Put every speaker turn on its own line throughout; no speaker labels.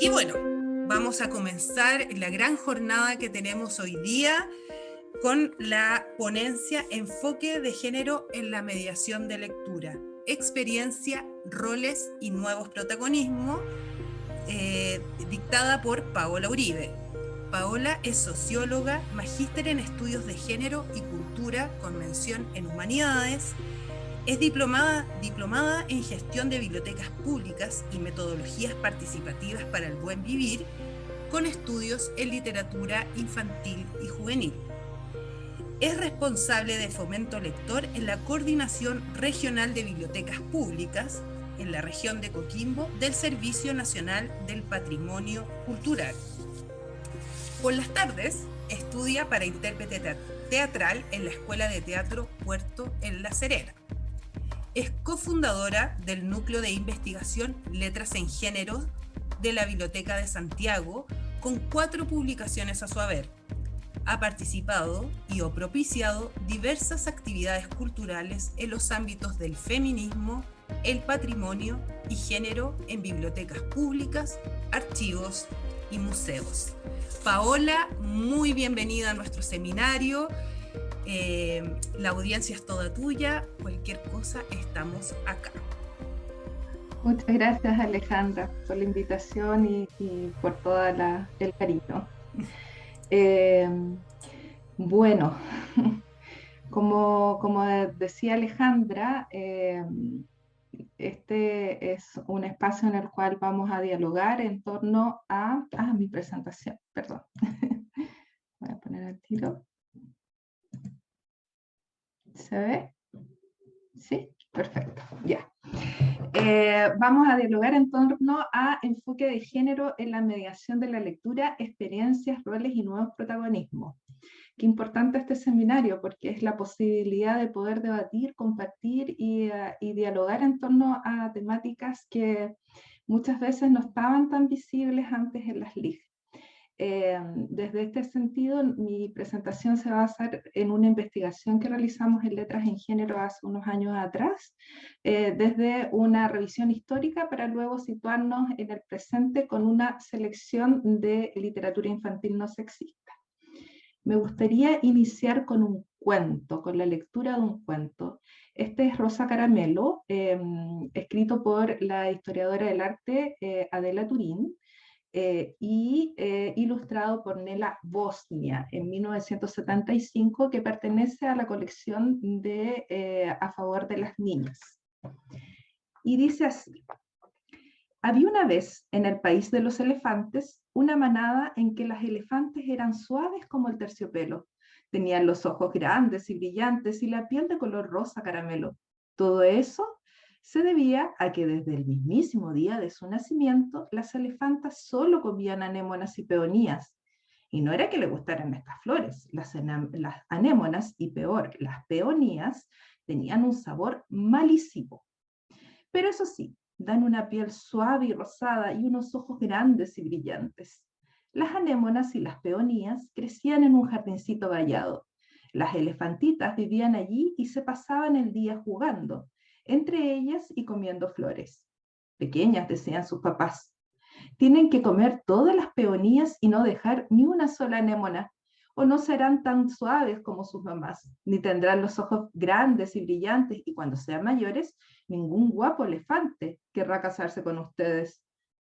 Y bueno, vamos a comenzar la gran jornada que tenemos hoy día con la ponencia Enfoque de Género en la Mediación de Lectura, Experiencia, Roles y Nuevos Protagonismos, dictada por Paola Uribe. Paola es socióloga, magíster en estudios de género y cultura con mención en humanidades. Es diplomada en gestión de bibliotecas públicas y metodologías participativas para el buen vivir, con estudios en literatura infantil y juvenil. Es responsable de fomento lector en la Coordinación Regional de Bibliotecas Públicas en la región de Coquimbo del Servicio Nacional del Patrimonio Cultural. Por las tardes estudia para intérprete teatral en la Escuela de Teatro Puerto en La Serena. Es cofundadora del Núcleo de Investigación Letras en Género de la Biblioteca de Santiago, con 4 publicaciones a su haber. Ha participado y o propiciado diversas actividades culturales en los ámbitos del feminismo, el patrimonio y género en bibliotecas públicas, archivos y museos. Paola, muy bienvenida a nuestro seminario. La audiencia es toda tuya, cualquier cosa estamos acá.
Muchas gracias, Alejandra, por la invitación y por todo el cariño. Bueno, como decía Alejandra, este es un espacio en el cual vamos a dialogar en torno a mi presentación, perdón. Voy a poner el tiro. ¿Se ve? Sí, perfecto, ya. Vamos a dialogar en torno a enfoque de género en la mediación de la lectura, experiencias, roles y nuevos protagonismos. Qué importante este seminario, porque es la posibilidad de poder debatir, compartir y dialogar en torno a temáticas que muchas veces no estaban tan visibles antes en las LIG. Desde este sentido, mi presentación se va a basar en una investigación que realizamos en Letras en Género hace unos años atrás, desde una revisión histórica para luego situarnos en el presente con una selección de literatura infantil no sexista. Me gustaría iniciar con un cuento, con la lectura de un cuento. Este es Rosa Caramelo, escrito por la historiadora del arte Adela Turín, y ilustrado por Nela Bosnia en 1975, que pertenece a la colección de A favor de las niñas. Y dice así: había una vez en el país de los elefantes una manada en que las elefantes eran suaves como el terciopelo. Tenían los ojos grandes y brillantes y la piel de color rosa caramelo. Todo eso se debía a que desde el mismísimo día de su nacimiento las elefantas solo comían anémonas y peonías. Y no era que le gustaran estas flores, las anémonas y peor, las peonías tenían un sabor malísimo. Pero eso sí, dan una piel suave y rosada y unos ojos grandes y brillantes. Las anémonas y las peonías crecían en un jardincito vallado. Las elefantitas vivían allí y se pasaban el día jugando, entre ellas y comiendo flores. Pequeñas, decían sus papás, tienen que comer todas las peonías y no dejar ni una sola anémona, o no serán tan suaves como sus mamás, ni tendrán los ojos grandes y brillantes, y cuando sean mayores, ningún guapo elefante querrá casarse con ustedes.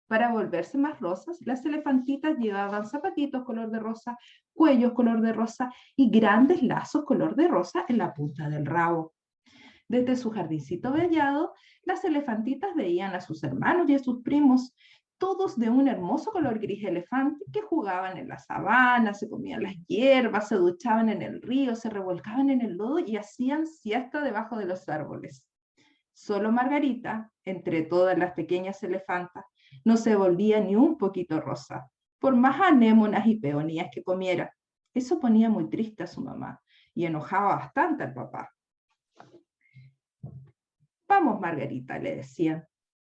Para volverse más rosas, las elefantitas llevaban zapatitos color de rosa, cuellos color de rosa y grandes lazos color de rosa en la punta del rabo. Desde su jardincito vallado, las elefantitas veían a sus hermanos y a sus primos, todos de un hermoso color gris elefante, que jugaban en la sabana, se comían las hierbas, se duchaban en el río, se revolcaban en el lodo y hacían siesta debajo de los árboles. Solo Margarita, entre todas las pequeñas elefantas, no se volvía ni un poquito rosa, por más anémonas y peonías que comiera. Eso ponía muy triste a su mamá y enojaba bastante al papá. Vamos, Margarita, le decían,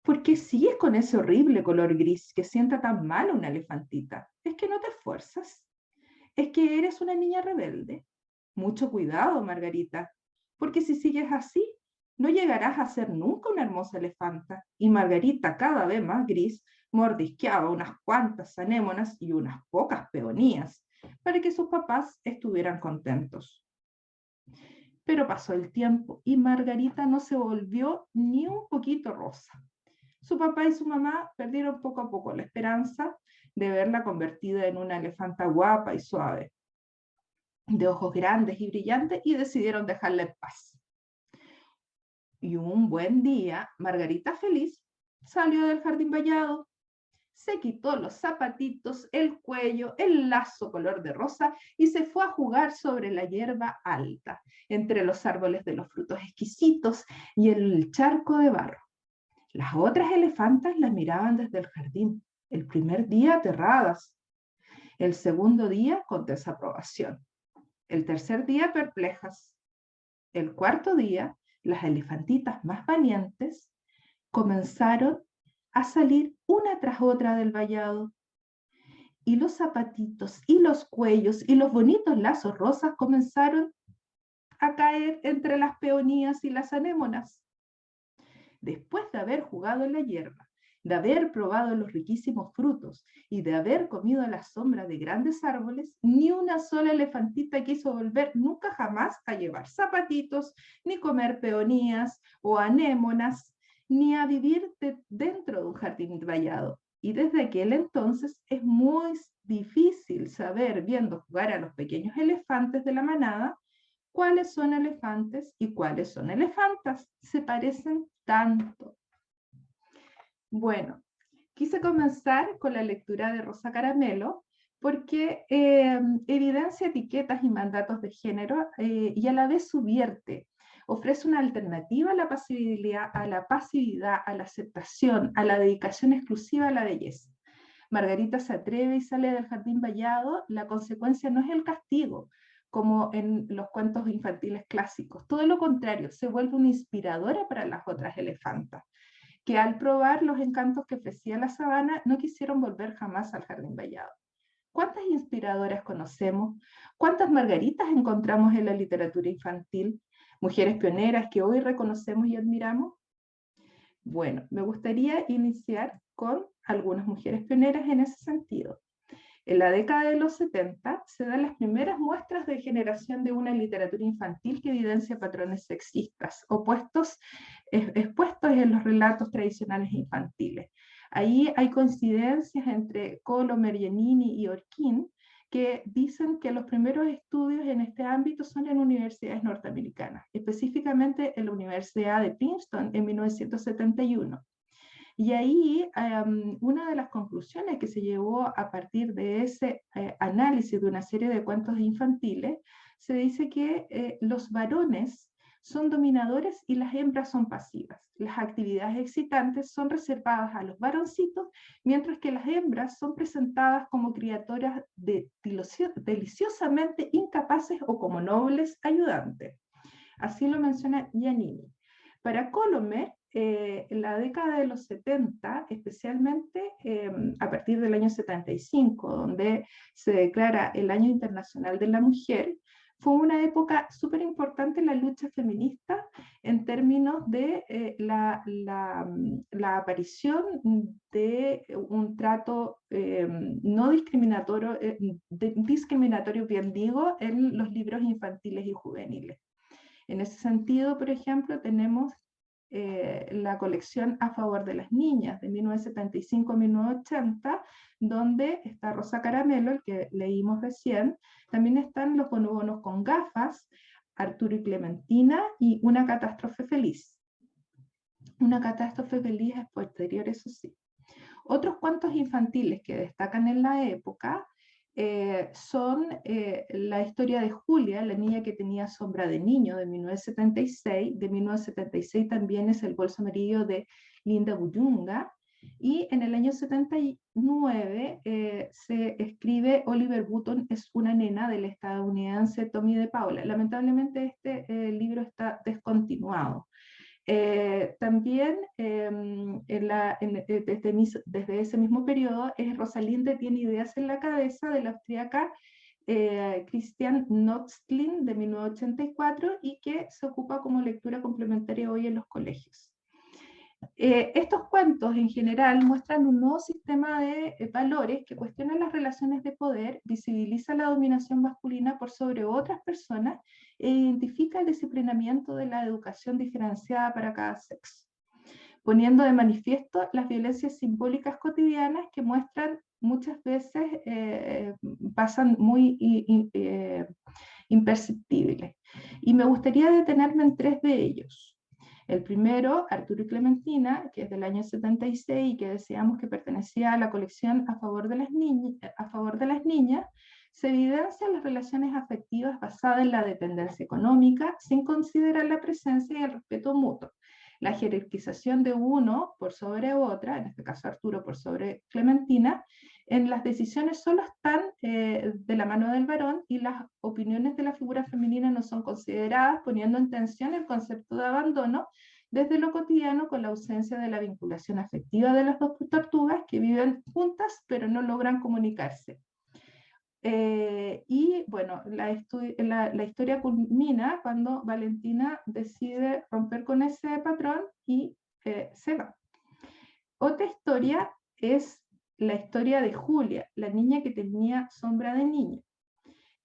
¿por qué sigues con ese horrible color gris que sienta tan mal a una elefantita? ¿Es que no te esfuerzas? ¿Es que eres una niña rebelde? Mucho cuidado, Margarita, porque si sigues así, no llegarás a ser nunca una hermosa elefanta. Y Margarita, cada vez más gris, mordisqueaba unas cuantas anémonas y unas pocas peonías, para que sus papás estuvieran contentos. Pero pasó el tiempo y Margarita no se volvió ni un poquito rosa. Su papá y su mamá perdieron poco a poco la esperanza de verla convertida en una elefanta guapa y suave, de ojos grandes y brillantes, y decidieron dejarla en paz. Y un buen día, Margarita feliz salió del jardín vallado, se quitó los zapatitos, el cuello, el lazo color de rosa y se fue a jugar sobre la hierba alta, entre los árboles de los frutos exquisitos y el charco de barro. Las otras elefantas la miraban desde el jardín, el primer día aterradas, el segundo día con desaprobación, el tercer día perplejas, el cuarto día las elefantitas más valientes comenzaron a salir una tras otra del vallado, y los zapatitos y los cuellos y los bonitos lazos rosas comenzaron a caer entre las peonías y las anémonas. Después de haber jugado en la hierba, de haber probado los riquísimos frutos y de haber comido a la sombra de grandes árboles, ni una sola elefantita quiso volver nunca jamás a llevar zapatitos, ni comer peonías o anémonas, ni a vivir dentro de un jardín vallado. Y desde aquel entonces es muy difícil saber, viendo jugar a los pequeños elefantes de la manada, cuáles son elefantes y cuáles son elefantas. Se parecen tanto. Bueno, quise comenzar con la lectura de Rosa Caramelo porque evidencia etiquetas y mandatos de género y a la vez subvierte. Ofrece una alternativa a la pasividad, a la aceptación, a la dedicación exclusiva a la belleza. Margarita se atreve y sale del jardín vallado. La consecuencia no es el castigo, como en los cuentos infantiles clásicos. Todo lo contrario, se vuelve una inspiradora para las otras elefantas, que al probar los encantos que ofrecía la sabana no quisieron volver jamás al jardín vallado. ¿Cuántas inspiradoras conocemos? ¿Cuántas Margaritas encontramos en la literatura infantil? Mujeres pioneras que hoy reconocemos y admiramos. Bueno, me gustaría iniciar con algunas mujeres pioneras en ese sentido. En la década de los 70 se dan las primeras muestras de generación de una literatura infantil que evidencia patrones sexistas, expuestos en los relatos tradicionales infantiles. Ahí hay coincidencias entre Colomer, Giannini y Orkin, que dicen que los primeros estudios en este ámbito son en universidades norteamericanas, específicamente en la Universidad de Princeton en 1971. Y ahí una de las conclusiones que se llevó a partir de ese análisis de una serie de cuentos infantiles, se dice que los varones son dominadores y las hembras son pasivas. Las actividades excitantes son reservadas a los varoncitos, mientras que las hembras son presentadas como criaturas deliciosamente incapaces o como nobles ayudantes. Así lo menciona Giannini. Para Colomer, en la década de los 70, especialmente a partir del año 75, donde se declara el Año Internacional de la Mujer, fue una época súper importante en la lucha feminista en términos de la aparición de un trato no discriminatorio, discriminatorio, bien digo, en los libros infantiles y juveniles. En ese sentido, por ejemplo, tenemos la colección A favor de las niñas, de 1975 a 1980, donde está Rosa Caramelo, el que leímos recién. También están Los bonobonos con gafas, Arturo y Clementina, y Una catástrofe feliz. Una catástrofe feliz es posterior, eso sí. Otros cuentos infantiles que destacan en la época son La historia de Julia, la niña que tenía sombra de niño, de 1976. De 1976 también es El bolso amarillo de Linda Bullunga. Y en el año 79 se escribe Oliver Button es una nena, del estadounidense Tommy de Paula. Lamentablemente este libro está descontinuado. También desde ese mismo periodo Rosalinde tiene ideas en la cabeza, de la austríaca Christian Notzlin, de 1984, y que se ocupa como lectura complementaria hoy en los colegios. Estos cuentos en general muestran un nuevo sistema de valores que cuestiona las relaciones de poder, visibiliza la dominación masculina por sobre otras personas e identifica el disciplinamiento de la educación diferenciada para cada sexo, poniendo de manifiesto las violencias simbólicas cotidianas que muestran muchas veces, pasan muy imperceptibles. Y me gustaría detenerme en 3 de ellos. El primero, Arturo y Clementina, que es del año 76 y que decíamos que pertenecía a la colección A favor de las niñas, se evidencian las relaciones afectivas basadas en la dependencia económica sin considerar la presencia y el respeto mutuo. La jerarquización de uno por sobre otra, en este caso Arturo por sobre Clementina, en las decisiones solo están de la mano del varón y las opiniones de la figura femenina no son consideradas, poniendo en tensión el concepto de abandono desde lo cotidiano con la ausencia de la vinculación afectiva de las dos tortugas que viven juntas pero no logran comunicarse. Y bueno, la historia culmina cuando Valentina decide romper con ese patrón y se va. Otra historia es la historia de Julia, la niña que tenía sombra de niño,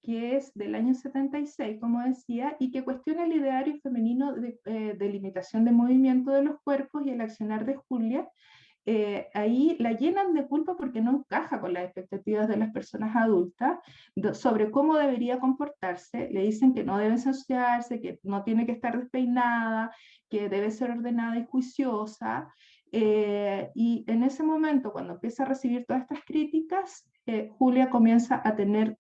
que es del año 76, como decía, y que cuestiona el ideario femenino de limitación de movimiento de los cuerpos y el accionar de Julia. Ahí la llenan de culpa porque no encaja con las expectativas de las personas adultas sobre cómo debería comportarse. Le dicen que no debe ensuciarse, que no tiene que estar despeinada, que debe ser ordenada y juiciosa. Y en ese momento, cuando empieza a recibir todas estas críticas, Julia comienza a tener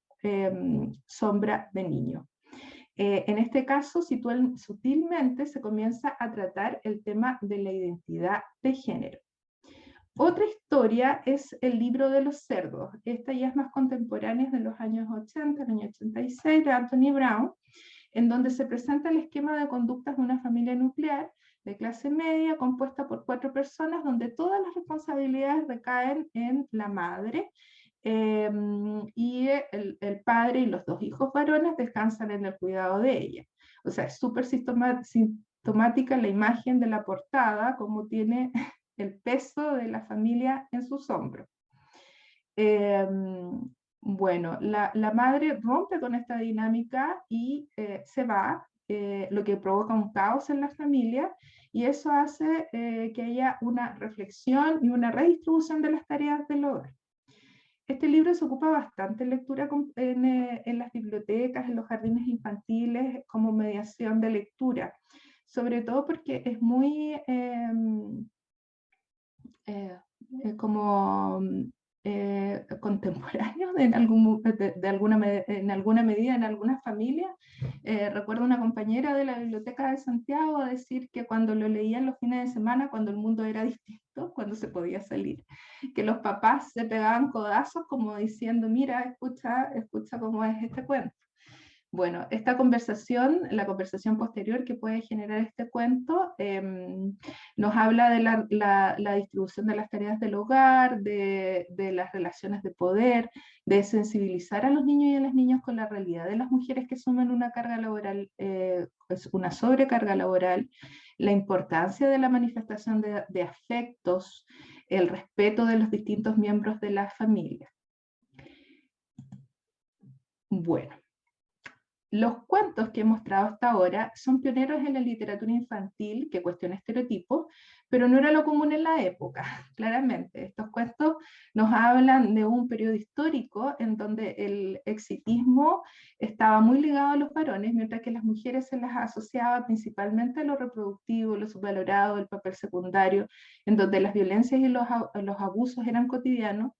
sombra de niño. En este caso, sutilmente se comienza a tratar el tema de la identidad de género. Otra historia es El libro de los cerdos. Esta ya es más contemporánea, es de los años 80, el año 86, de Anthony Brown, en donde se presenta el esquema de conductas de una familia nuclear de clase media compuesta por 4 personas, donde todas las responsabilidades recaen en la madre, y el padre y los 2 hijos varones descansan en el cuidado de ella. O sea, es súper sintomática la imagen de la portada, como tiene el peso de la familia en sus hombros. Bueno, la madre rompe con esta dinámica y se va, lo que provoca un caos en la familia, y eso hace que haya una reflexión y una redistribución de las tareas del hogar. Este libro se ocupa bastante en lectura en las bibliotecas, en los jardines infantiles, como mediación de lectura, sobre todo porque es muy como contemporáneo en alguna medida en algunas familias. Recuerdo una compañera de la Biblioteca de Santiago decir que cuando lo leían los fines de semana, cuando el mundo era distinto, cuando se podía salir, que los papás se pegaban codazos como diciendo, mira, escucha cómo es este cuento. Bueno, esta conversación, la conversación posterior que puede generar este cuento, nos habla de la distribución de las tareas del hogar, de las relaciones de poder, de sensibilizar a los niños y a las niñas con la realidad de las mujeres que asumen una carga laboral, una sobrecarga laboral, la importancia de la manifestación de afectos, el respeto de los distintos miembros de la familia. Bueno. Los cuentos que he mostrado hasta ahora son pioneros en la literatura infantil que cuestiona estereotipos, pero no era lo común en la época, claramente. Estos cuentos nos hablan de un periodo histórico en donde el exitismo estaba muy ligado a los varones, mientras que las mujeres se las asociaba principalmente a lo reproductivo, lo subvalorado, el papel secundario, en donde las violencias y los abusos eran cotidianos.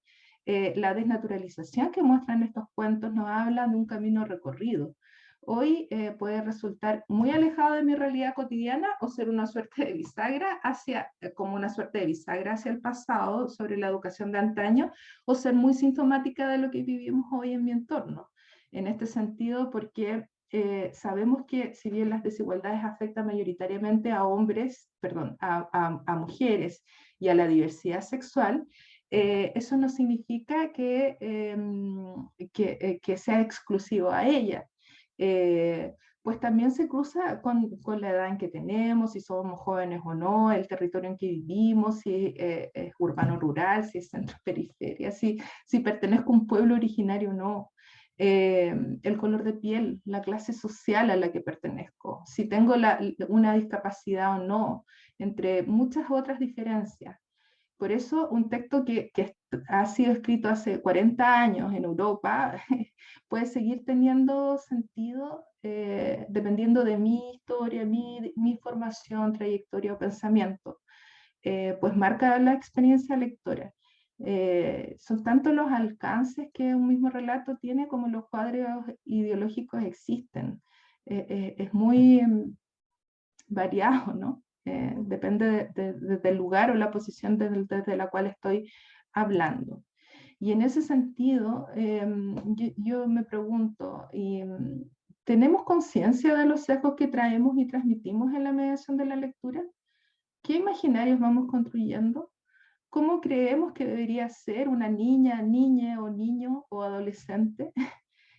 La desnaturalización que muestran estos cuentos nos habla de un camino recorrido. Hoy puede resultar muy alejado de mi realidad cotidiana o ser una suerte de bisagra como una suerte de bisagra hacia el pasado sobre la educación de antaño, o ser muy sintomática de lo que vivimos hoy en mi entorno. En este sentido, porque sabemos que si bien las desigualdades afectan mayoritariamente a a mujeres y a la diversidad sexual, eso no significa que sea exclusivo a ella. pues también se cruza con la edad en que tenemos, si somos jóvenes o no, el territorio en que vivimos, si es urbano o rural, si es centro-periferia, si pertenezco a un pueblo originario o no, el color de piel, la clase social a la que pertenezco, si tengo una discapacidad o no, entre muchas otras diferencias. Por eso un texto que ha sido escrito hace 40 años en Europa puede seguir teniendo sentido dependiendo de mi historia, mi formación, trayectoria o pensamiento. Pues marca la experiencia lectora. Son tanto los alcances que un mismo relato tiene como los cuadros ideológicos existen. Es muy variado, ¿no? Depende del lugar o la posición desde la cual estoy hablando. Y en ese sentido, yo me pregunto, ¿tenemos conciencia de los sesgos que traemos y transmitimos en la mediación de la lectura? ¿Qué imaginarios vamos construyendo? ¿Cómo creemos que debería ser una niña o niño o adolescente?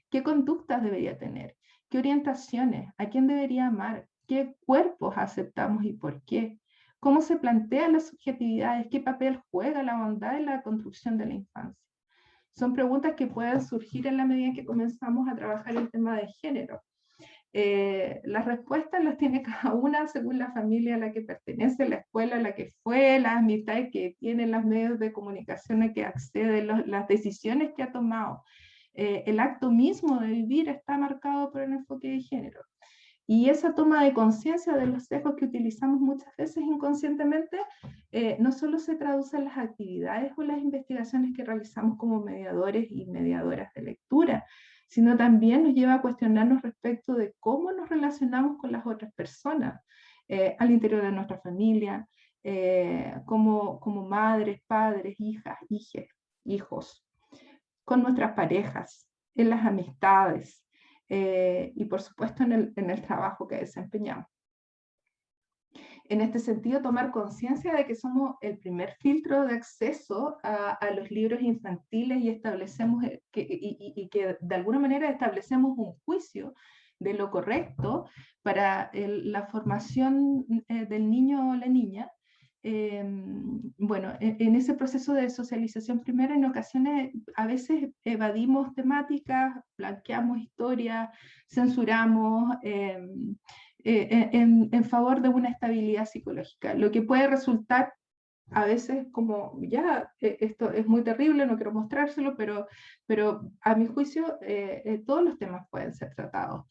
¿Qué conductas debería tener? ¿Qué orientaciones? ¿A quién debería amar? ¿Qué cuerpos aceptamos y por qué? ¿Cómo se plantean las subjetividades? ¿Qué papel juega la bondad en la construcción de la infancia? Son preguntas que pueden surgir en la medida en que comenzamos a trabajar el tema de género. Las respuestas las tiene cada una según la familia a la que pertenece, la escuela a la que fue, las amistades que tiene, los medios de comunicación a que accede, las decisiones que ha tomado. El acto mismo de vivir está marcado por el enfoque de género. Y esa toma de conciencia de los sesgos que utilizamos muchas veces inconscientemente, no solo se traduce en las actividades o las investigaciones que realizamos como mediadores y mediadoras de lectura, sino también nos lleva a cuestionarnos respecto de cómo nos relacionamos con las otras personas, al interior de nuestra familia, como madres, padres, hijas, hijos, con nuestras parejas, en las amistades, y por supuesto en el trabajo que desempeñamos. En este sentido, tomar conciencia de que somos el primer filtro de acceso a los libros infantiles y establecemos que de alguna manera establecemos un juicio de lo correcto para la formación del niño o la niña. Bueno, en ese proceso de socialización primera, en ocasiones a veces evadimos temáticas, blanqueamos historias, censuramos, en favor de una estabilidad psicológica, lo que puede resultar a veces como, ya, esto es muy terrible, no quiero mostrárselo, pero a mi juicio todos los temas pueden ser tratados.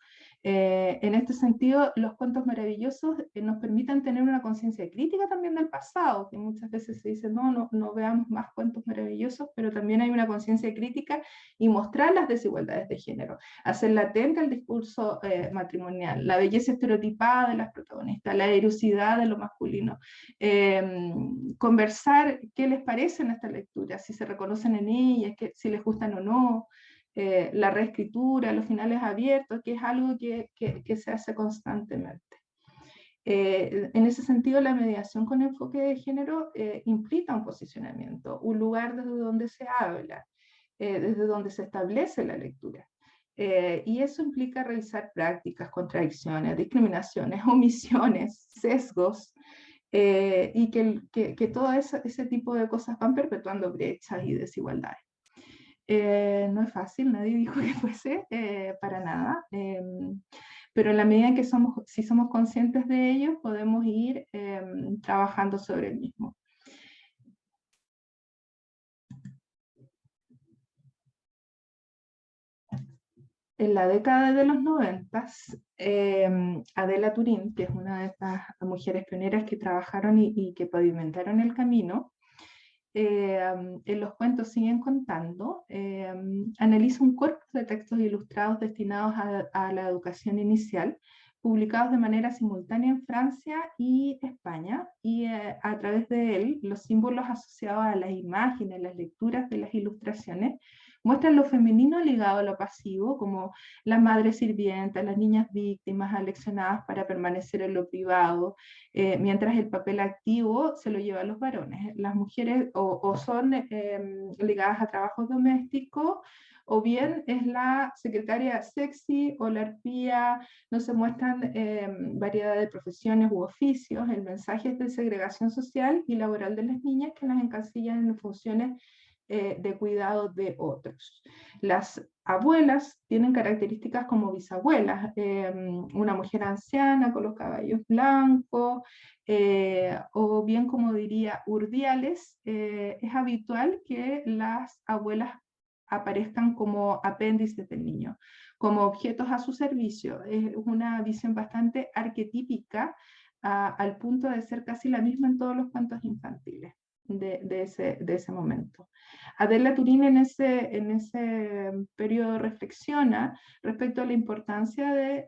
En este sentido, los cuentos maravillosos nos permiten tener una conciencia crítica también del pasado, que muchas veces se dice, no veamos más cuentos maravillosos, pero también hay una conciencia crítica y mostrar las desigualdades de género, hacer latente el discurso matrimonial, la belleza estereotipada de las protagonistas, la erosidad de lo masculino, conversar qué les parece en esta lectura, si se reconocen en ellas, si les gustan o no, la reescritura, los finales abiertos, que es algo que se hace constantemente. En ese sentido, la mediación con enfoque de género implica un posicionamiento, un lugar desde donde se habla, desde donde se establece la lectura. Y eso implica realizar prácticas, contradicciones, discriminaciones, omisiones, sesgos, y que todo ese tipo de cosas van perpetuando brechas y desigualdades. No es fácil, nadie dijo que fuese, para nada, pero en la medida en que si somos conscientes de ello, podemos ir trabajando sobre el mismo. En la década de los 90, Adela Turín, que es una de estas mujeres pioneras que trabajaron y que pavimentaron el camino, en los cuentos Siguen Contando, analiza un corpus de textos ilustrados destinados a la educación inicial, publicados de manera simultánea en Francia y España, y a través de él los símbolos asociados a las imágenes, las lecturas de las ilustraciones, muestran lo femenino ligado a lo pasivo, como las madres sirvientas, las niñas víctimas aleccionadas para permanecer en lo privado, mientras el papel activo se lo llevan los varones. Las mujeres o son ligadas a trabajos domésticos, o bien es la secretaria sexy o la arpía. No se muestran variedad de profesiones u oficios. El mensaje es de segregación social y laboral de las niñas, que las encasillan en funciones de cuidado de otros. Las abuelas tienen características como bisabuelas, una mujer anciana con los cabellos blancos, o bien, como diría Urdiales, es habitual que las abuelas aparezcan como apéndices del niño, como objetos a su servicio. Es una visión bastante arquetípica, al punto de ser casi la misma en todos los cuentos infantiles de ese momento. Adela Turín en ese periodo reflexiona respecto a la importancia de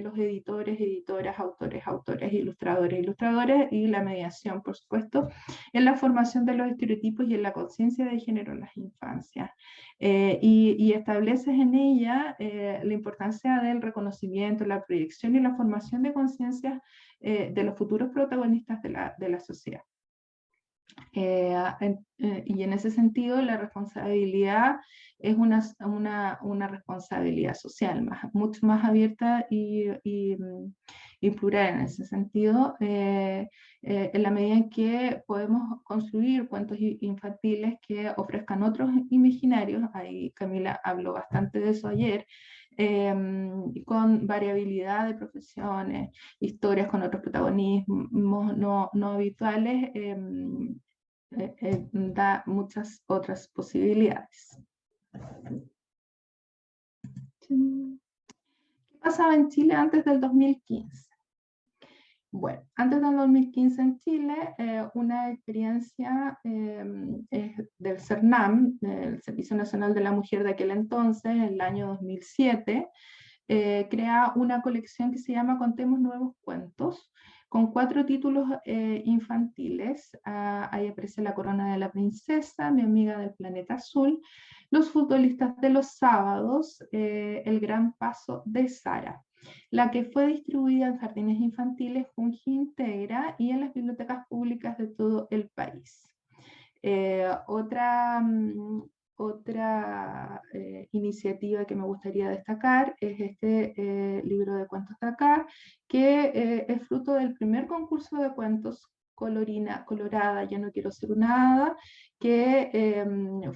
los editores, editoras, autores, ilustradores y la mediación, por supuesto, en la formación de los estereotipos y en la conciencia de género en las infancias. Y estableces en ella la importancia del reconocimiento, la proyección y la formación de conciencias de los futuros protagonistas de la sociedad. Y en ese sentido la responsabilidad es una responsabilidad social, mucho más abierta y plural en ese sentido, en la medida en que podemos construir cuentos infantiles que ofrezcan otros imaginarios. Ahí Camila habló bastante de eso ayer, con variabilidad de profesiones, historias con otros protagonismos no habituales, da muchas otras posibilidades. ¿Qué pasaba en Chile antes del 2015? Bueno, antes del 2015 en Chile, una experiencia del CERNAM, el Servicio Nacional de la Mujer de aquel entonces, en el año 2007, crea una colección que se llama Contemos Nuevos Cuentos, con 4 títulos infantiles. Ahí aparece La Corona de la Princesa, Mi Amiga del Planeta Azul, Los Futbolistas de los Sábados, El Gran Paso de Sara, la que fue distribuida en jardines infantiles Junji Integra y en las bibliotecas públicas de todo el país. Otra iniciativa que me gustaría destacar es este libro de cuentos de acá, que es fruto del primer concurso de cuentos Colorada, Ya no quiero ser una hada, que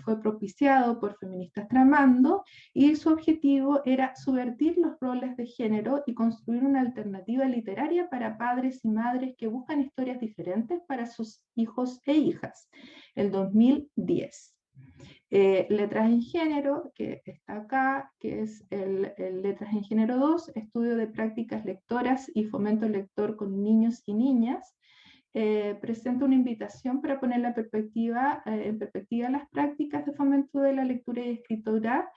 fue propiciado por Feministas Tramando, y su objetivo era subvertir los roles de género y construir una alternativa literaria para padres y madres que buscan historias diferentes para sus hijos e hijas. El 2010. Letras en Género, que está acá, que es el Letras en Género 2, estudio de prácticas lectoras y fomento lector con niños y niñas. Presenta una invitación para poner en perspectiva las prácticas de fomento de la lectura y escritura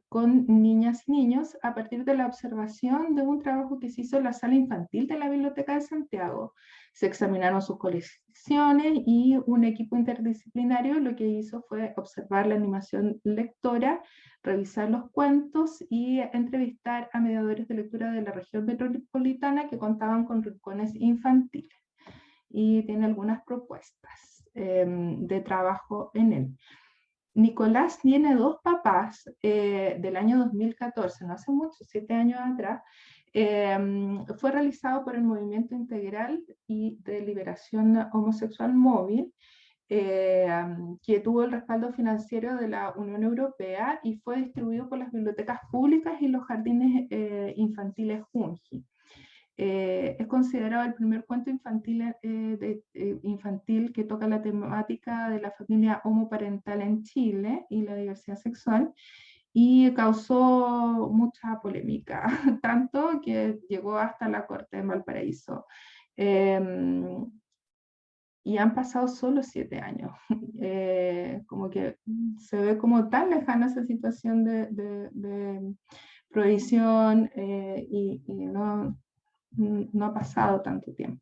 con niñas y niños, a partir de la observación de un trabajo que se hizo en la sala infantil de la Biblioteca de Santiago. Se examinaron sus colecciones y un equipo interdisciplinario lo que hizo fue observar la animación lectora, revisar los cuentos y entrevistar a mediadores de lectura de la región metropolitana que contaban con rincones infantiles. Y tiene algunas propuestas de trabajo en él. Nicolás tiene 2 papás del año 2014, no hace mucho, 7 años atrás. Fue realizado por el Movimiento Integral y de Liberación Homosexual Móvil, que tuvo el respaldo financiero de la Unión Europea y fue distribuido por las bibliotecas públicas y los jardines infantiles Junji. Es considerado el primer cuento infantil, infantil que toca la temática de la familia homoparental en Chile y la diversidad sexual, y causó mucha polémica, tanto que llegó hasta la Corte de Valparaíso. Y han pasado solo 7 años. Como que se ve como tan lejana esa situación de prohibición, y no ha pasado tanto tiempo.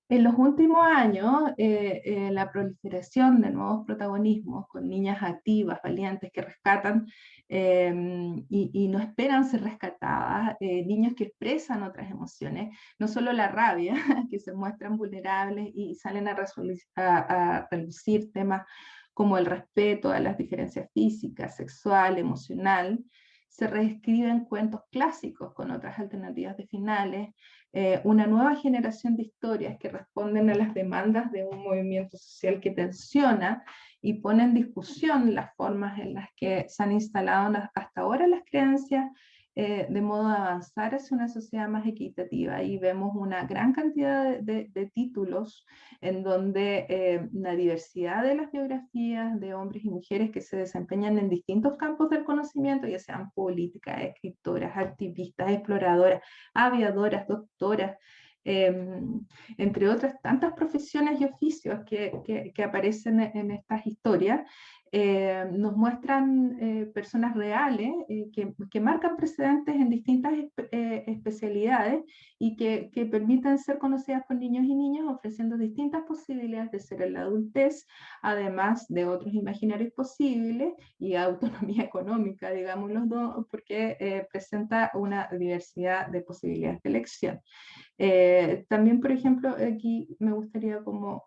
En los últimos años, la proliferación de nuevos protagonismos con niñas activas, valientes, que rescatan y no esperan ser rescatadas, niños que expresan otras emociones, no solo la rabia, que se muestran vulnerables y salen a relucir temas como el respeto a las diferencias físicas, sexual, emocional, se reescriben cuentos clásicos con otras alternativas de finales, una nueva generación de historias que responden a las demandas de un movimiento social que tensiona y pone en discusión las formas en las que se han instalado hasta ahora las creencias, de modo a avanzar hacia una sociedad más equitativa. Y vemos una gran cantidad de títulos en donde la diversidad de las biografías de hombres y mujeres que se desempeñan en distintos campos del conocimiento, ya sean políticas, escritoras, activistas, exploradoras, aviadoras, doctoras, entre otras tantas profesiones y oficios que aparecen estas historias, nos muestran personas reales que marcan precedentes en distintas especialidades y que permiten ser conocidas por niños y niñas, ofreciendo distintas posibilidades de ser en la adultez, además de otros imaginarios posibles y autonomía económica, digamos los dos, porque presenta una diversidad de posibilidades de elección. También, por ejemplo, aquí me gustaría como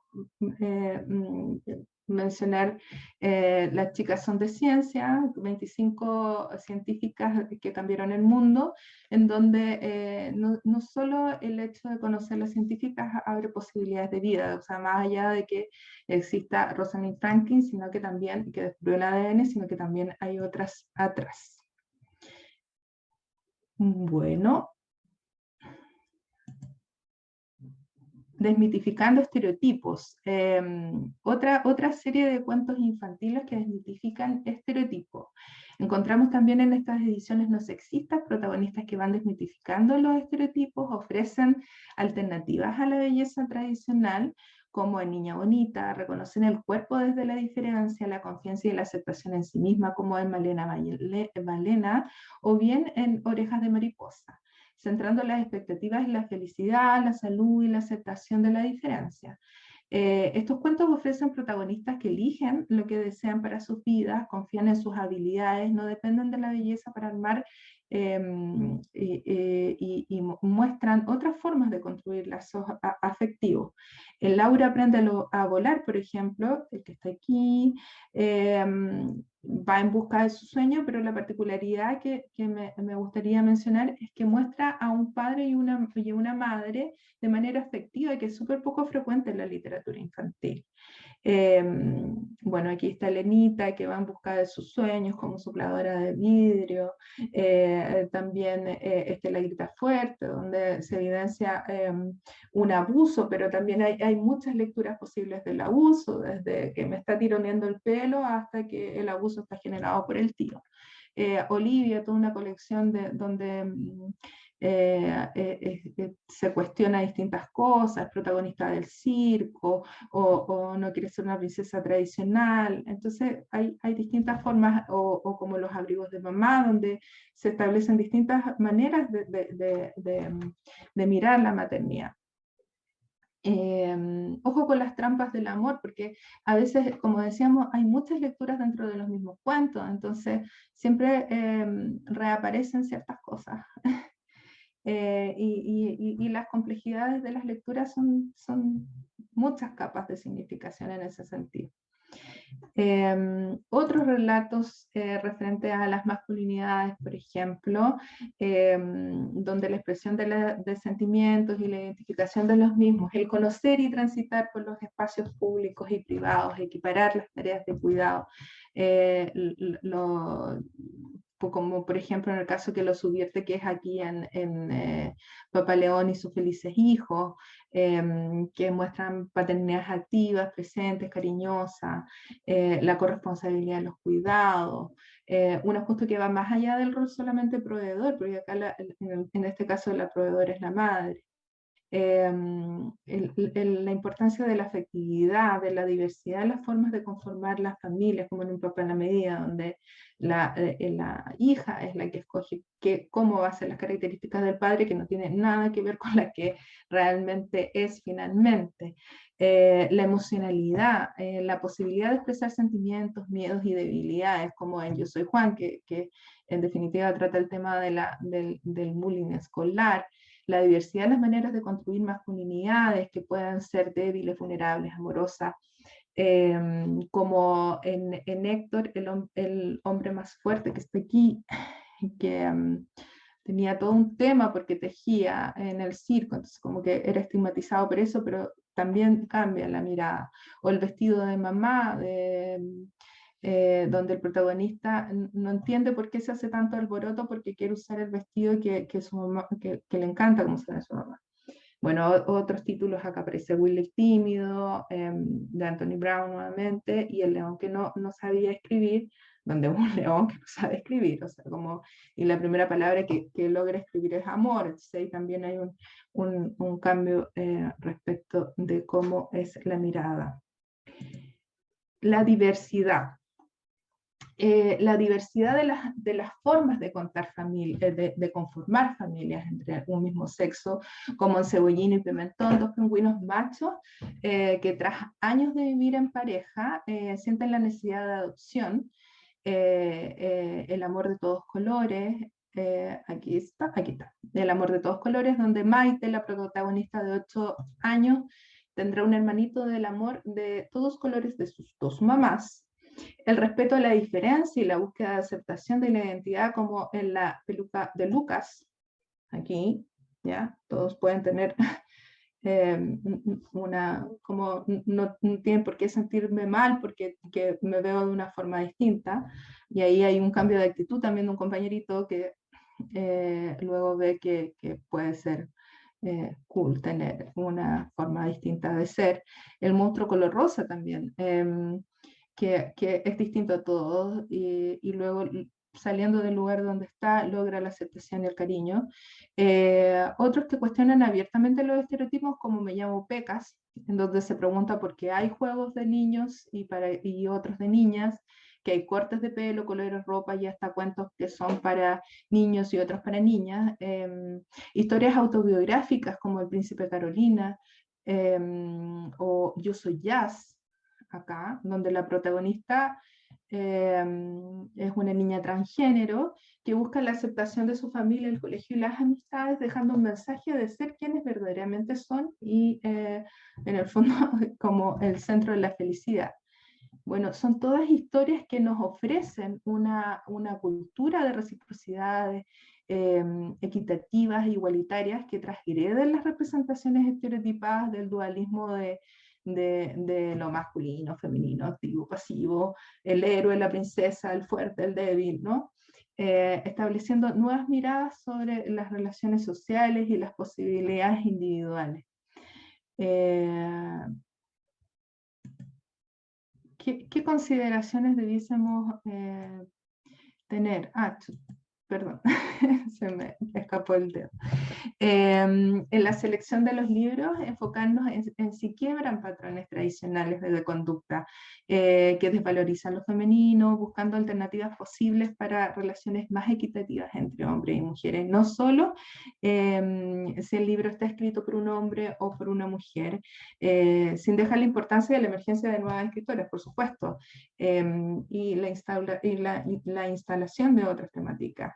mencionar Las chicas son de ciencia, 25 científicas que cambiaron el mundo, en donde no solo el hecho de conocer las científicas abre posibilidades de vida, o sea, más allá de que exista Rosalind Franklin, sino que también, que descubrió el ADN, sino que también hay otras atrás. Bueno, desmitificando estereotipos. Otra serie de cuentos infantiles que desmitifican estereotipos. Encontramos también en estas ediciones no sexistas protagonistas que van desmitificando los estereotipos, ofrecen alternativas a la belleza tradicional, como en Niña Bonita, reconocen el cuerpo desde la diferencia, la confianza y la aceptación en sí misma, como en Malena Valena, o bien en Orejas de Mariposa, centrando las expectativas en la felicidad, la salud y la aceptación de la diferencia. Estos cuentos ofrecen protagonistas que eligen lo que desean para sus vidas, confían en sus habilidades, no dependen de la belleza para armar y muestran otras formas de construir lazos afectivos. El Laura aprende a volar, por ejemplo, el que está aquí, va en busca de su sueño, pero la particularidad que me gustaría mencionar es que muestra a un padre y una madre de manera afectiva, que es súper poco frecuente en la literatura infantil. Bueno, aquí está Elenita, que va en busca de sus sueños como sopladora de vidrio. También está La grita fuerte, donde se evidencia un abuso, pero también hay muchas lecturas posibles del abuso, desde que me está tironeando el pelo hasta que el abuso está generado por el tío. Olivia, toda una colección donde se cuestiona distintas cosas, protagonista del circo, o no quiere ser una princesa tradicional. Entonces hay distintas formas, o como Los abrigos de mamá, donde se establecen distintas maneras de mirar la maternidad. Ojo con las trampas del amor, porque a veces, como decíamos, hay muchas lecturas dentro de los mismos cuentos, entonces siempre reaparecen ciertas cosas. Y las complejidades de las lecturas son muchas capas de significación en ese sentido. Otros relatos referentes a las masculinidades, por ejemplo, donde la expresión de sentimientos y la identificación de los mismos, el conocer y transitar por los espacios públicos y privados, equiparar las tareas de cuidado, como por ejemplo en el caso que lo subvierte, que es aquí en Papa León y sus felices hijos, que muestran paternidades activas, presentes, cariñosas, la corresponsabilidad de los cuidados, un ajuste que va más allá del rol solamente proveedor, porque acá en este caso la proveedora es la madre. La importancia de la afectividad, de la diversidad de las formas de conformar las familias, como en un papá en la medida, donde la hija es la que escoge cómo va a ser las características del padre, que no tiene nada que ver con la que realmente es finalmente. La emocionalidad, la posibilidad de expresar sentimientos, miedos y debilidades, como en Yo Soy Juan, que en definitiva trata el tema del bullying escolar, la diversidad de las maneras de construir masculinidades que puedan ser débiles, vulnerables, amorosas, como en Héctor, el hombre más fuerte que está aquí, que tenía todo un tema porque tejía en el circo, entonces como que era estigmatizado por eso, pero también cambia la mirada. O el vestido de mamá, donde el protagonista no entiende por qué se hace tanto alboroto porque quiere usar el vestido su mamá, que le encanta como se ve su mamá. Bueno, otros títulos, acá aparece Will el tímido, de Anthony Brown nuevamente, y El león que no sabía escribir, donde un león que no sabe escribir, o sea, como, y la primera palabra que logra escribir es amor, entonces ahí también hay un cambio respecto de cómo es la mirada. La diversidad. La diversidad de las formas de contar familias, de conformar familias entre un mismo sexo, como en Cebollín y Pimentón, dos pingüinos machos que tras años de vivir en pareja sienten la necesidad de adopción, el amor de todos colores, aquí está, el amor de todos colores, donde Maite, la protagonista de 8 años, tendrá un hermanito del amor de todos colores de sus dos mamás. El respeto a la diferencia y la búsqueda de aceptación de la identidad, como en la peluca de Lucas, aquí, ¿ya? Todos pueden tener como no tienen por qué sentirme mal porque que me veo de una forma distinta, y ahí hay un cambio de actitud también de un compañerito que luego ve que puede ser cool tener una forma distinta de ser. El monstruo color rosa también. Que es distinto a todos y luego saliendo del lugar donde está logra la aceptación y el cariño. Otros que cuestionan abiertamente los estereotipos, como Me llamo Pecas, en donde se pregunta por qué hay juegos de niños y otros de niñas, que hay cortes de pelo, colores de ropa y hasta cuentos que son para niños y otros para niñas. Historias autobiográficas como El Príncipe Carolina o Yo Soy Jazz, acá, donde la protagonista es una niña transgénero que busca la aceptación de su familia, el colegio y las amistades, dejando un mensaje de ser quienes verdaderamente son y en el fondo como el centro de la felicidad. Bueno, son todas historias que nos ofrecen una cultura de reciprocidades equitativas e igualitarias que transgreden las representaciones estereotipadas del dualismo de lo masculino, femenino, activo, pasivo, el héroe, la princesa, el fuerte, el débil, ¿no? Estableciendo nuevas miradas sobre las relaciones sociales y las posibilidades individuales. ¿Qué consideraciones debiésemos tener? Perdón, se me escapó el dedo. En la selección de los libros, enfocarnos en si quiebran patrones tradicionales de conducta que desvalorizan lo femenino, buscando alternativas posibles para relaciones más equitativas entre hombres y mujeres. No solo si el libro está escrito por un hombre o por una mujer, sin dejar la importancia de la emergencia de nuevas escritoras, por supuesto, y la instalación de otras temáticas.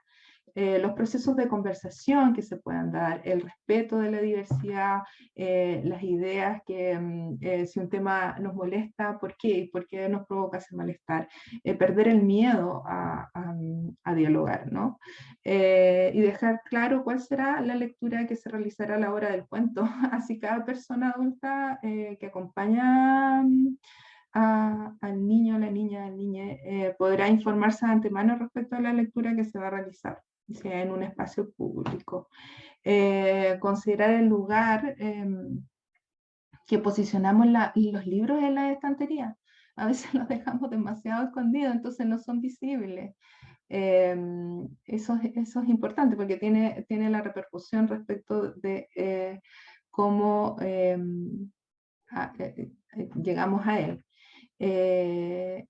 Los procesos de conversación que se puedan dar, el respeto de la diversidad, las ideas que si un tema nos molesta, ¿por qué? ¿Por qué nos provoca ese malestar? Perder el miedo a dialogar, ¿no? Y dejar claro cuál será la lectura que se realizará a la hora del cuento. Así cada persona adulta que acompaña al niño, a la niña, al niño, podrá informarse de antemano respecto a la lectura que se va a realizar, sea en un espacio público. Considerar el lugar que posicionamos los libros en la estantería. A veces los dejamos demasiado escondidos, entonces no son visibles. Eso es importante porque tiene la repercusión respecto de cómo llegamos a él.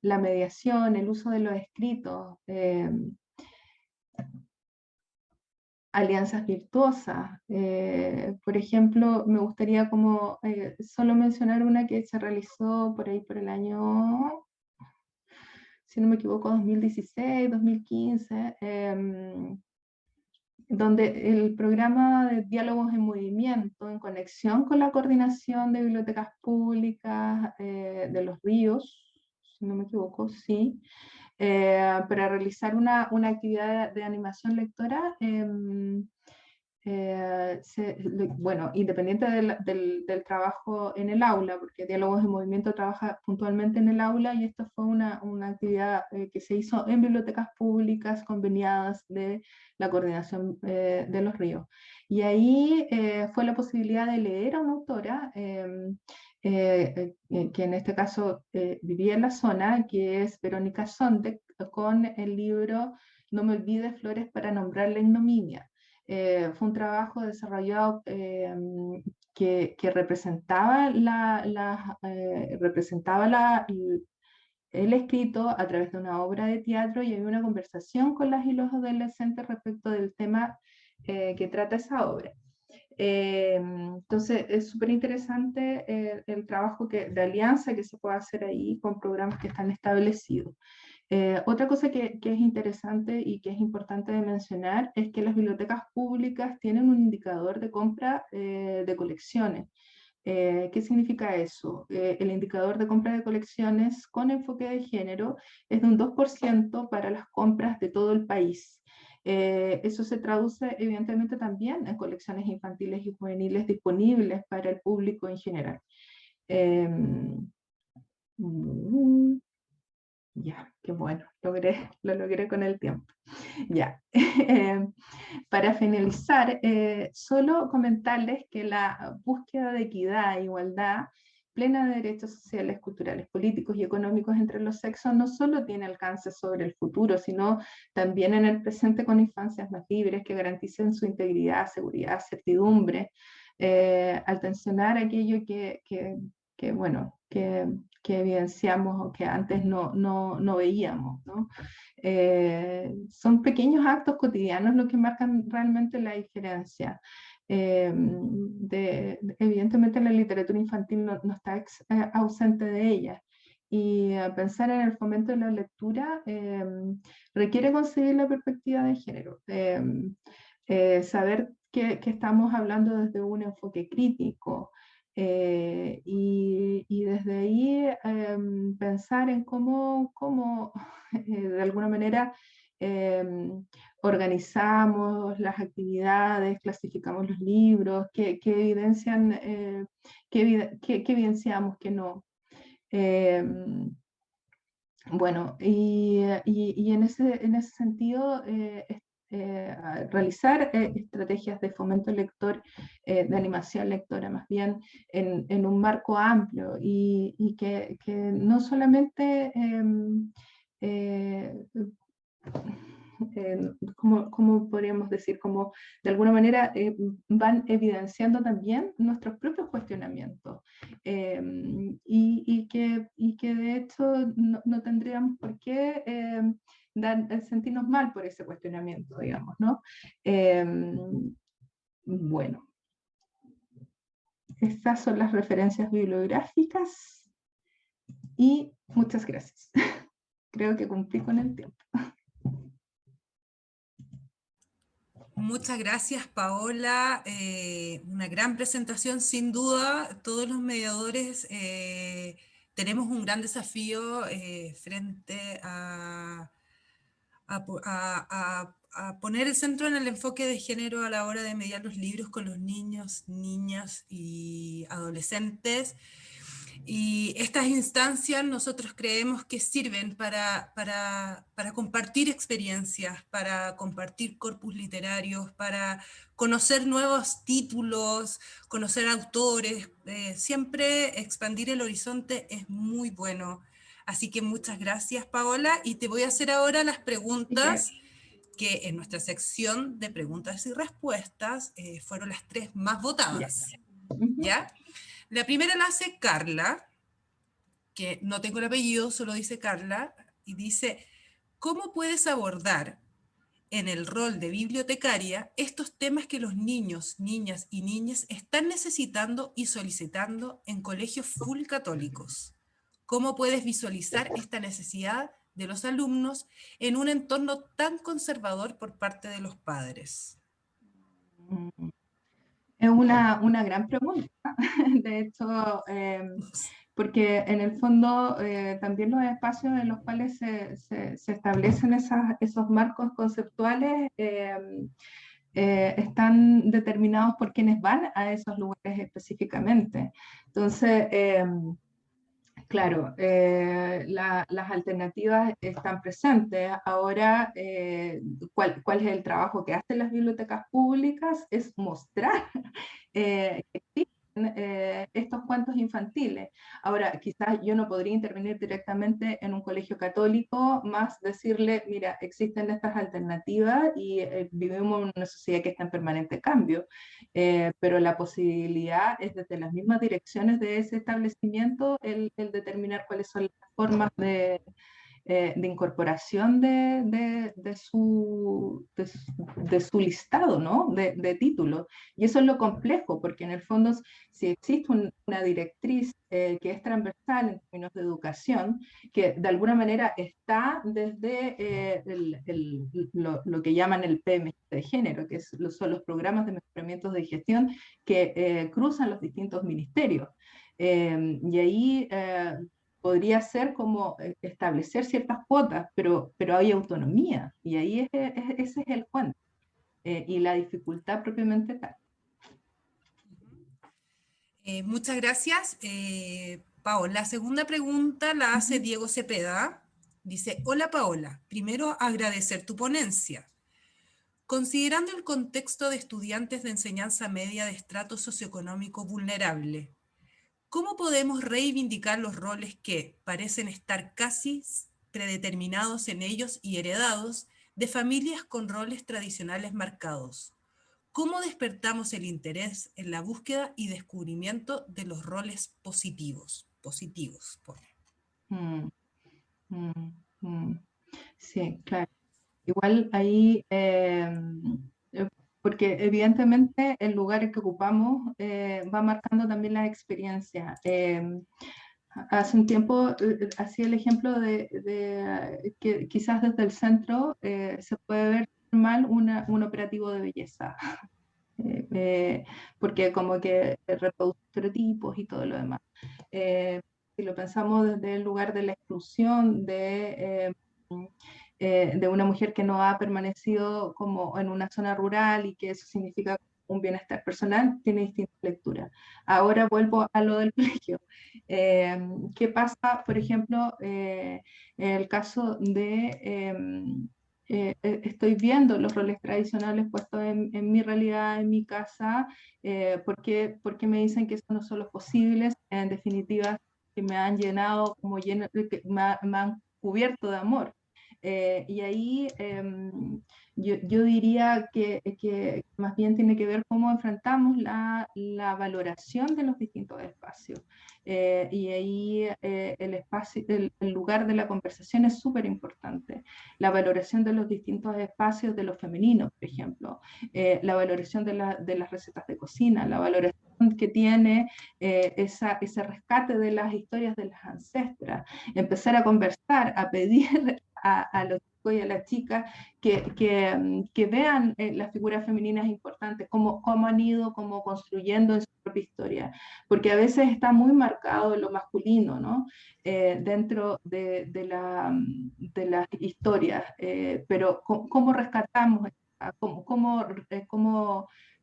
La mediación, el uso de los escritos, alianzas virtuosas. Por ejemplo, me gustaría como solo mencionar una que se realizó por ahí por el año, si no me equivoco, 2016, 2015, donde el programa de Diálogos en Movimiento, en conexión con la coordinación de bibliotecas públicas de Los Ríos, si no me equivoco, sí, para realizar una actividad de animación lectora, bueno, independiente del trabajo en el aula, porque Diálogos en Movimiento trabaja puntualmente en el aula, y esto fue una actividad que se hizo en bibliotecas públicas conveniadas de la coordinación de Los Ríos. Y ahí fue la posibilidad de leer a una autora, que en este caso vivía en la zona, que es Verónica Sonde, con el libro No me olvides flores para nombrar la ignominia. Fue un trabajo desarrollado que representaba, el escrito a través de una obra de teatro, y había una conversación con las y los adolescentes respecto del tema que trata esa obra. Entonces es súper interesante el trabajo de alianza que se puede hacer ahí con programas que están establecidos. Otra cosa que es interesante y que es importante de mencionar es que las bibliotecas públicas tienen un indicador de compra de colecciones. ¿Qué significa eso? El indicador de compra de colecciones con enfoque de género es de un 2% para las compras de todo el país. Eso se traduce evidentemente también en colecciones infantiles y juveniles disponibles para el público en general. Ya, qué bueno, lo logré con el tiempo. Ya, para finalizar, solo comentarles que la búsqueda de equidad e igualdad plena de derechos sociales, culturales, políticos y económicos entre los sexos no solo tiene alcance sobre el futuro, sino también en el presente, con infancias más libres que garanticen su integridad, seguridad, certidumbre, al tensionar aquello que evidenciamos o que antes no veíamos, ¿no? Son pequeños actos cotidianos los que marcan realmente la diferencia. Evidentemente la literatura infantil no está ausente de ella, y pensar en el fomento de la lectura requiere concebir la perspectiva de género, saber que estamos hablando desde un enfoque crítico, y desde ahí pensar en cómo de alguna manera organizamos las actividades, clasificamos los libros, qué evidencian, qué evidenciamos, qué no. Bueno, y en ese sentido, realizar estrategias de fomento lector, de animación lectora más bien, en un marco amplio, y que no solamente ¿cómo podríamos decir? Como de alguna manera van evidenciando también nuestros propios cuestionamientos, y que de hecho no tendríamos por qué sentirnos mal por ese cuestionamiento, digamos, ¿no? Bueno, estas son las referencias bibliográficas y muchas gracias. Creo que cumplí con el tiempo.
Muchas gracias, Paola. Una gran presentación, sin duda. Todos los mediadores tenemos un gran desafío frente a poner el centro en el enfoque de género a la hora de mediar los libros con los niños, niñas y adolescentes. Y estas instancias nosotros creemos que sirven para compartir experiencias, para compartir corpus literarios, para conocer nuevos títulos, conocer autores. Siempre expandir el horizonte es muy bueno. Así que muchas gracias, Paola, y te voy a hacer ahora las preguntas que en nuestra sección de preguntas y respuestas fueron las 3 más votadas. ¿Ya? La primera la hace Carla, que no tengo el apellido, solo dice Carla, y dice, ¿cómo puedes abordar en el rol de bibliotecaria estos temas que los niños, niñas y niñas están necesitando y solicitando en colegios full católicos? ¿Cómo puedes visualizar esta necesidad de los alumnos en un entorno tan conservador por parte de los padres?
Es una gran pregunta. De hecho, porque en el fondo también los espacios en los cuales se establecen esos marcos conceptuales están determinados por quienes van a esos lugares específicamente. Entonces, claro, las alternativas están presentes. Ahora, ¿cuál es el trabajo que hacen las bibliotecas públicas? Es mostrar que existen estos cuentos infantiles. Ahora, quizás yo no podría intervenir directamente en un colegio católico, más decirle, mira, existen estas alternativas y vivimos en una sociedad que está en permanente cambio, pero la posibilidad es desde las mismas direcciones de ese establecimiento el determinar cuáles son las formas de incorporación de su listado, ¿no? De títulos. Y eso es lo complejo, porque en el fondo, si existe una directriz que es transversal en términos de educación, que de alguna manera está desde lo que llaman el PMG de género, que son los programas de mejoramiento de gestión que cruzan los distintos ministerios. Y ahí podría ser como establecer ciertas cuotas, pero hay autonomía, y ahí ese es el cuento, y la dificultad propiamente tal.
Muchas gracias, Paola. La segunda pregunta la hace Diego Cepeda. Dice, hola Paola, primero agradecer tu ponencia. Considerando el contexto de estudiantes de enseñanza media de estrato socioeconómico vulnerable, ¿cómo podemos reivindicar los roles que parecen estar casi predeterminados en ellos y heredados de familias con roles tradicionales marcados? ¿Cómo despertamos el interés en la búsqueda y descubrimiento de los roles positivos? Positivos, pone.
Mm, mm, mm. Sí, claro. Igual ahí, porque evidentemente el lugar en que ocupamos va marcando también las experiencias. Hace un tiempo hacía el ejemplo de que quizás desde el centro se puede ver mal un operativo de belleza, porque como que reproduce estereotipos y todo lo demás. Si lo pensamos desde el lugar de la exclusión de una mujer que no ha permanecido como en una zona rural y que eso significa un bienestar personal, tiene distintas lecturas. Ahora vuelvo a lo del colegio. ¿Qué pasa, por ejemplo, en el caso estoy viendo los roles tradicionales puestos en mi realidad, en mi casa, porque me dicen que eso no son los posibles, en definitiva, que me han llenado, como que me han cubierto de amor. Y ahí yo diría que más bien tiene que ver cómo enfrentamos la valoración de los distintos espacios. Y ahí el lugar de la conversación es súper importante. La valoración de los distintos espacios de los femeninos, por ejemplo. La valoración de las recetas de cocina, la valoración que tiene ese rescate de las historias de las ancestras, empezar a conversar, a pedir a los chicos y a las chicas que vean las figuras femeninas importantes, cómo han ido como construyendo en su propia historia, porque a veces está muy marcado lo masculino, ¿no? Dentro de las historias, pero ¿cómo rescatamos,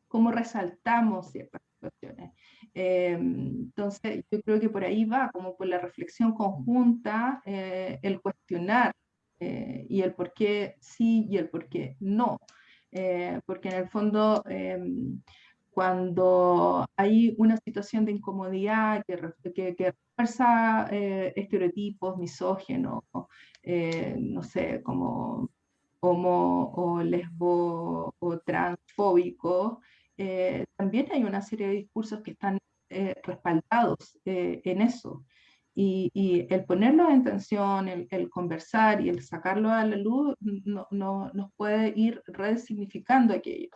cómo resaltamos ciertas situaciones? Entonces, yo creo que por ahí va, como por la reflexión conjunta, el cuestionar y el por qué sí y el por qué no. Porque en el fondo, cuando hay una situación de incomodidad que refuerza estereotipos misógenos, no sé, como homo o lesbo o transfóbicos, también hay una serie de discursos que están respaldados en eso. Y el ponerlo en tensión, el conversar y el sacarlo a la luz nos puede ir resignificando aquello.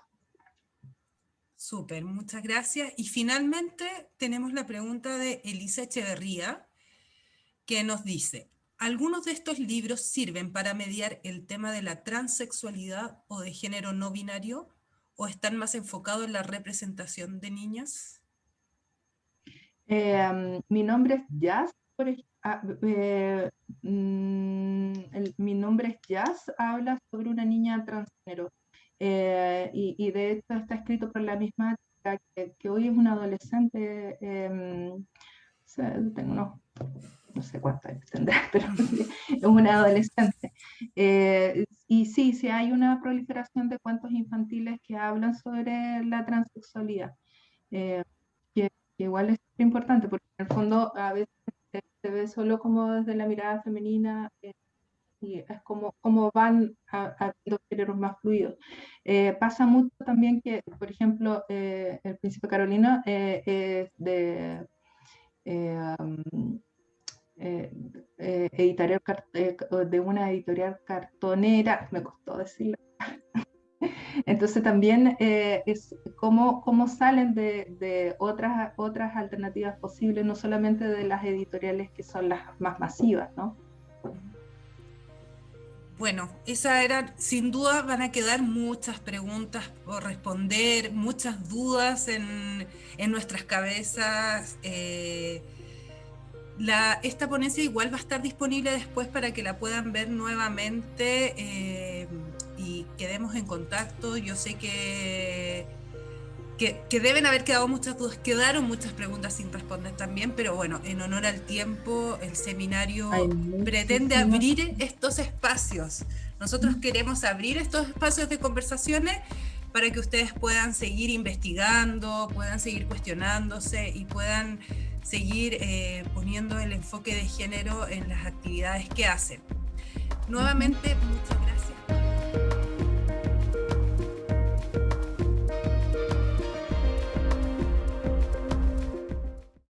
Súper, muchas gracias. Y finalmente tenemos la pregunta de Elisa Echeverría, que nos dice, ¿algunos de estos libros sirven para mediar el tema de la transexualidad o de género no binario? ¿O están más enfocados en la representación de niñas?
Mi nombre es Jazz, mi nombre es Jazz, habla sobre una niña transgénero. Y de hecho está escrito por la misma chica que hoy es una adolescente, o sea, tengo no sé cuántos años tendrá, pero es una adolescente. Y sí, sí hay una proliferación de cuentos infantiles que hablan sobre la transexualidad, que igual es importante, porque en el fondo a veces se ve solo como desde la mirada femenina, y es como van habiendo géneros más fluidos. Pasa mucho también que, por ejemplo, El Príncipe Carolina es um, de una editorial cartonera, me costó decirlo. Entonces también es cómo salen de otras alternativas posibles, no solamente de las editoriales que son las más masivas, ¿no?
Bueno, esa era, sin duda van a quedar muchas preguntas por responder, muchas dudas en nuestras cabezas. Esta ponencia igual va a estar disponible después para que la puedan ver nuevamente y quedemos en contacto. Yo sé que deben haber quedado muchas dudas, quedaron muchas preguntas sin responder también, pero bueno, en honor al tiempo, el seminario pretende abrir estos espacios. Nosotros queremos abrir estos espacios de conversaciones para que ustedes puedan seguir investigando, puedan seguir cuestionándose y puedan seguir poniendo el enfoque de género en las actividades que hacen. Nuevamente, muchas gracias.